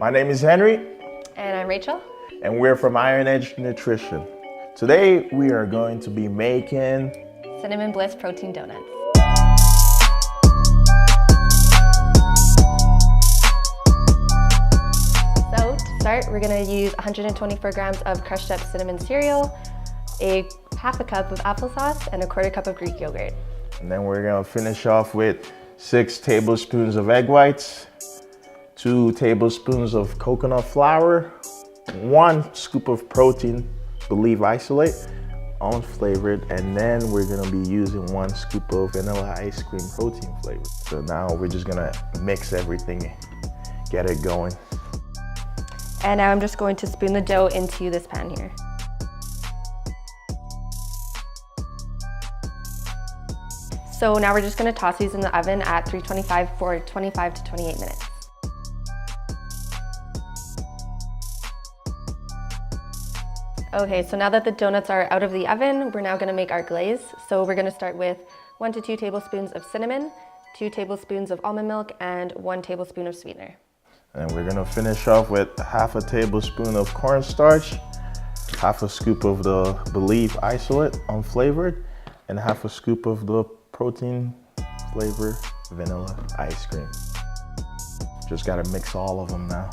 My name is Henry. And I'm Rachel. And we're from Ironedge Nutrition. Today we are going to be making Cinnamon Bliss protein donuts. So to start, we're going to use 124 grams of crushed up cinnamon cereal, half a cup of applesauce, and a quarter cup of Greek yogurt. And then we're going to finish off with 6 tablespoons of egg whites, 2 tablespoons of coconut flour, 1 scoop of protein, Bliss isolate, unflavored, and then we're gonna be using 1 scoop of vanilla ice cream protein flavor. So now we're just gonna mix everything, get it going. And now I'm just going to spoon the dough into this pan here. So now we're just gonna toss these in the oven at 325 for 25 to 28 minutes. Okay, so now that the donuts are out of the oven, we're now gonna make our glaze. So we're gonna start with 1 to 2 tablespoons of cinnamon, 2 tablespoons of almond milk, and 1 tablespoon of sweetener. And we're gonna finish off with half a tablespoon of cornstarch, half a scoop of the Bliss isolate, unflavored, and half a scoop of the protein flavor vanilla ice cream. Just gotta mix all of them now.